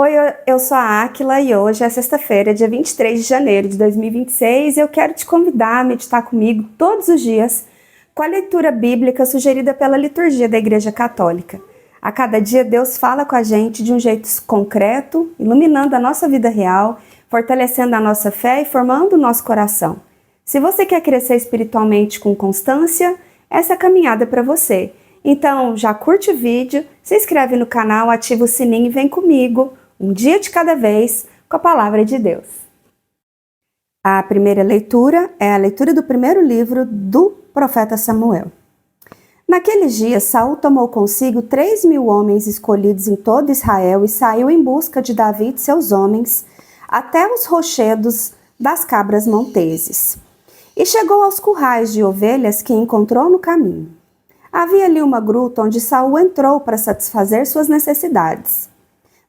Oi, eu sou a Áquila e hoje é sexta-feira, dia 23 de janeiro de 2026 e eu quero te convidar a meditar comigo todos os dias com a leitura bíblica sugerida pela liturgia da Igreja Católica. A cada dia Deus fala com a gente de um jeito concreto, iluminando a nossa vida real, fortalecendo a nossa fé e formando o nosso coração. Se você quer crescer espiritualmente com constância, essa é a caminhada para você. Então já curte o vídeo, se inscreve no canal, ativa o sininho e vem comigo, um dia de cada vez, com a Palavra de Deus. A primeira leitura é a leitura do primeiro livro do profeta Samuel. Naqueles dias, Saul tomou consigo 3.000 homens escolhidos em todo Israel e saiu em busca de Davi e de seus homens até os rochedos das cabras monteses. E chegou aos currais de ovelhas que encontrou no caminho. Havia ali uma gruta onde Saul entrou para satisfazer suas necessidades.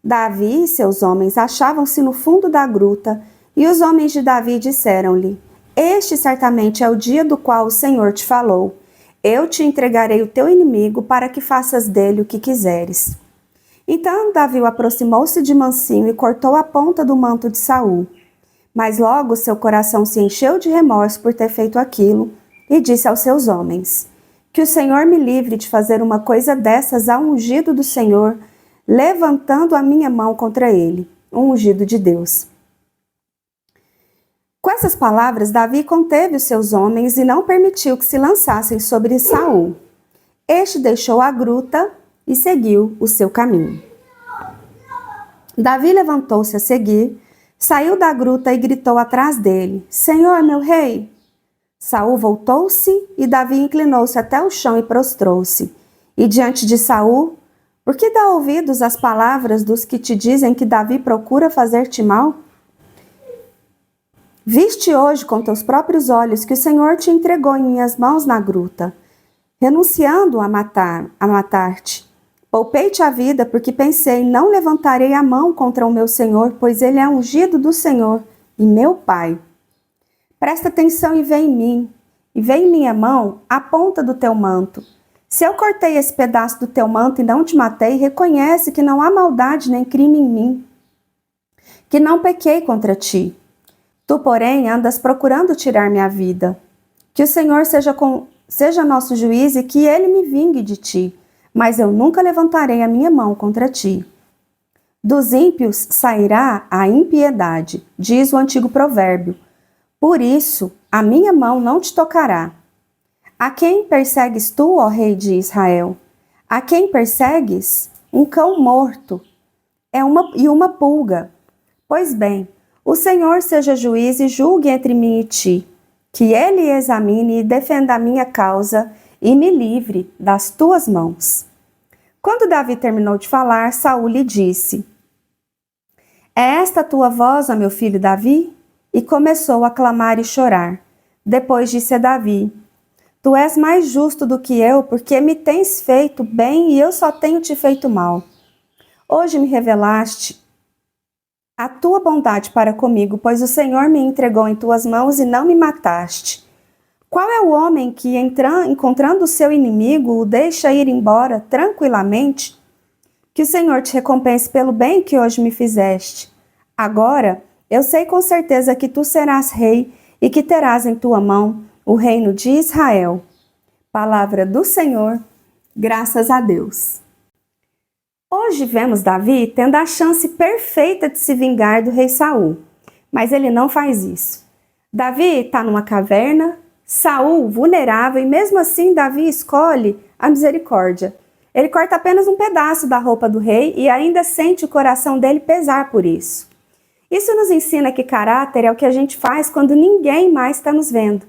Davi e seus homens achavam-se no fundo da gruta, e os homens de Davi disseram-lhe: Este certamente é o dia do qual o Senhor te falou. Eu te entregarei o teu inimigo para que faças dele o que quiseres. Então Davi aproximou-se de mansinho e cortou a ponta do manto de Saul. Mas logo seu coração se encheu de remorso por ter feito aquilo, e disse aos seus homens: Que o Senhor me livre de fazer uma coisa dessas ao ungido do Senhor, levantando a minha mão contra ele, um ungido de Deus. Com essas palavras, Davi conteve os seus homens e não permitiu que se lançassem sobre Saul. Este deixou a gruta e seguiu o seu caminho. Davi levantou-se a seguir, saiu da gruta e gritou atrás dele: Senhor, meu rei! Saul voltou-se e Davi inclinou-se até o chão e prostrou-se. E diante de Saul: Por que dá ouvidos às palavras dos que te dizem que Davi procura fazer-te mal? Viste hoje com teus próprios olhos que o Senhor te entregou em minhas mãos na gruta, renunciando a matar-te. Poupei-te a vida porque pensei, não levantarei a mão contra o meu Senhor, pois ele é ungido do Senhor e meu Pai. Presta atenção e vê em mim, e vê em minha mão a ponta do teu manto. Se eu cortei esse pedaço do teu manto e não te matei, reconhece que não há maldade nem crime em mim, que não pequei contra ti. Tu, porém, andas procurando tirar minha vida. Que o Senhor seja nosso juiz e que ele me vingue de ti, mas eu nunca levantarei a minha mão contra ti. Dos ímpios sairá a impiedade, diz o antigo provérbio. Por isso, a minha mão não te tocará. A quem persegues tu, ó rei de Israel? A quem persegues? Um cão morto e uma pulga. Pois bem, o Senhor seja juiz e julgue entre mim e ti, que ele examine e defenda a minha causa e me livre das tuas mãos. Quando Davi terminou de falar, Saul lhe disse: É esta a tua voz, ó meu filho Davi? E começou a clamar e chorar. Depois disse a Davi: Tu és mais justo do que eu, porque me tens feito bem e eu só tenho te feito mal. Hoje me revelaste a tua bondade para comigo, pois o Senhor me entregou em tuas mãos e não me mataste. Qual é o homem que, encontrando o seu inimigo, o deixa ir embora tranquilamente? Que o Senhor te recompense pelo bem que hoje me fizeste. Agora, eu sei com certeza que tu serás rei e que terás em tua mão o reino de Israel. Palavra do Senhor, graças a Deus. Hoje vemos Davi tendo a chance perfeita de se vingar do rei Saul, mas ele não faz isso. Davi está numa caverna, Saul vulnerável, e mesmo assim Davi escolhe a misericórdia. Ele corta apenas um pedaço da roupa do rei e ainda sente o coração dele pesar por isso. Isso nos ensina que caráter é o que a gente faz quando ninguém mais está nos vendo.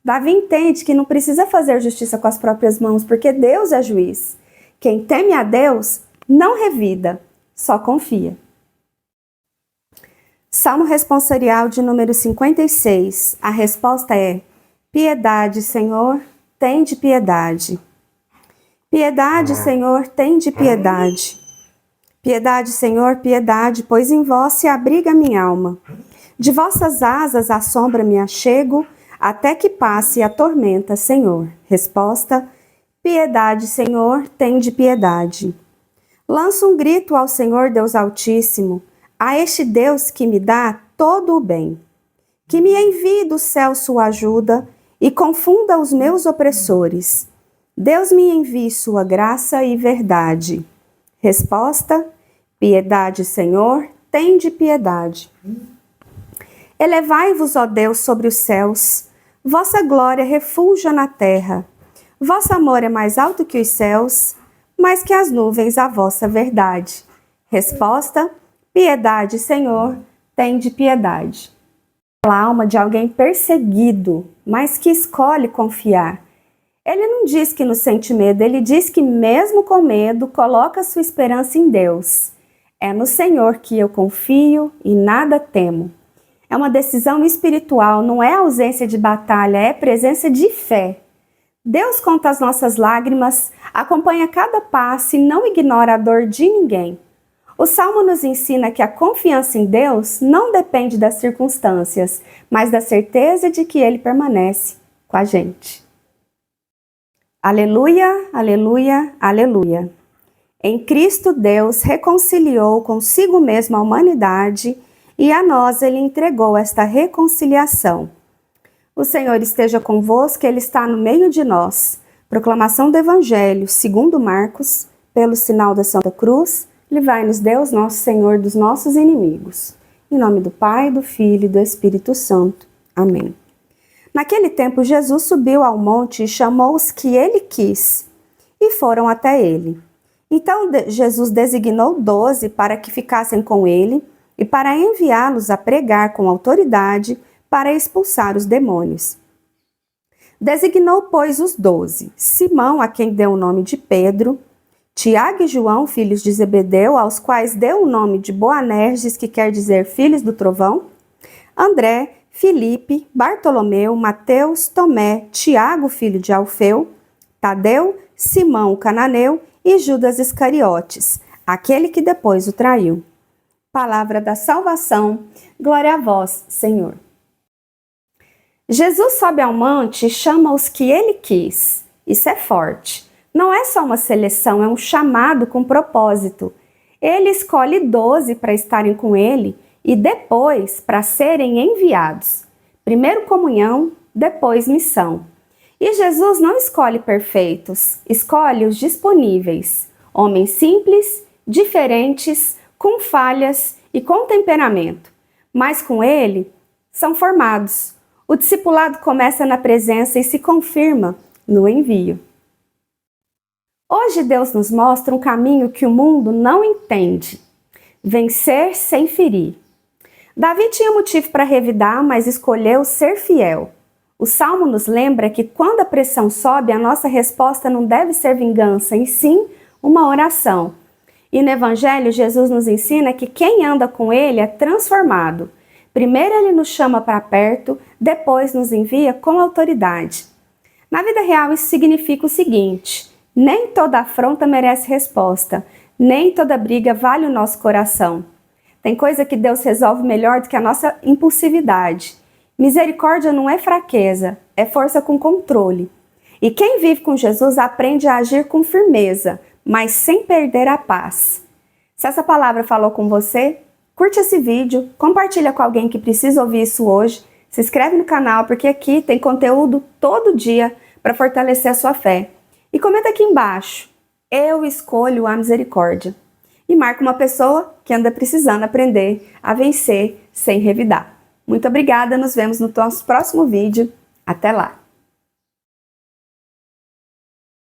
Davi entende que não precisa fazer justiça com as próprias mãos, porque Deus é juiz. Quem teme a Deus não revida, só confia. Salmo responsorial de número 56. A resposta é: Piedade, Senhor, tende piedade. Piedade, Senhor, tende piedade. Piedade, Senhor, piedade, pois em vós se abriga minha alma. De vossas asas à sombra me achego, até que passe a tormenta, Senhor. Resposta: Piedade, Senhor, tende piedade. Lança um grito ao Senhor Deus Altíssimo. a este Deus que me dá todo o bem. Que me envie do céu sua ajuda e confunda os meus opressores. Deus me envie sua graça e verdade. Resposta: piedade, Senhor, tende piedade. Elevai-vos, ó Deus, sobre os céus, vossa glória refulja na terra. Vosso amor é mais alto que os céus, mais que as nuvens a vossa verdade. Resposta: piedade, Senhor, tende piedade. A alma de alguém perseguido, mas que escolhe confiar. Ele não diz que não sente medo, ele diz que mesmo com medo, coloca sua esperança em Deus. É no Senhor que eu confio e nada temo. É uma decisão espiritual, não é ausência de batalha, é presença de fé. Deus conta as nossas lágrimas, acompanha cada passo e não ignora a dor de ninguém. O Salmo nos ensina que a confiança em Deus não depende das circunstâncias, mas da certeza de que Ele permanece com a gente. Aleluia, aleluia, aleluia. Em Cristo, Deus reconciliou consigo mesmo a humanidade e a nós Ele entregou esta reconciliação. O Senhor esteja convosco, Ele está no meio de nós. Proclamação do Evangelho, segundo Marcos, pelo sinal da Santa Cruz, livrai-nos Deus, nosso Senhor, dos nossos inimigos. Em nome do Pai, do Filho e do Espírito Santo. Amém. Naquele tempo, Jesus subiu ao monte e chamou os que ele quis, e foram até ele. Então, Jesus designou 12 para que ficassem com ele e para enviá-los a pregar com autoridade para expulsar os demônios. Designou, pois, os 12, Simão, a quem deu o nome de Pedro, Tiago e João, filhos de Zebedeu, aos quais deu o nome de Boanerges, que quer dizer filhos do trovão, André, Filipe, Bartolomeu, Mateus, Tomé, Tiago, filho de Alfeu, Tadeu, Simão, o cananeu e Judas Iscariotes, aquele que depois o traiu. Palavra da salvação, glória a vós, Senhor. Jesus sobe ao monte e chama os que ele quis. Isso é forte. Não é só uma seleção, é um chamado com propósito. Ele escolhe 12 para estarem com ele e depois para serem enviados. Primeiro comunhão, depois missão. E Jesus não escolhe perfeitos, escolhe os disponíveis. Homens simples, diferentes, com falhas e com temperamento. Mas com ele, são formados. O discipulado começa na presença e se confirma no envio. Hoje Deus nos mostra um caminho que o mundo não entende. Vencer sem ferir. Davi tinha motivo para revidar, mas escolheu ser fiel. O Salmo nos lembra que quando a pressão sobe, a nossa resposta não deve ser vingança, e sim uma oração. E no Evangelho, Jesus nos ensina que quem anda com Ele é transformado. Primeiro Ele nos chama para perto, depois nos envia com autoridade. Na vida real, isso significa o seguinte: nem toda afronta merece resposta, nem toda briga vale o nosso coração. Tem coisa que Deus resolve melhor do que a nossa impulsividade. Misericórdia não é fraqueza, é força com controle. E quem vive com Jesus aprende a agir com firmeza, mas sem perder a paz. Se essa palavra falou com você, curte esse vídeo, compartilha com alguém que precisa ouvir isso hoje, se inscreve no canal porque aqui tem conteúdo todo dia para fortalecer a sua fé. E comenta aqui embaixo, eu escolho a misericórdia. E marca uma pessoa que anda precisando aprender a vencer sem revidar. Muito obrigada, nos vemos no nosso próximo vídeo. Até lá!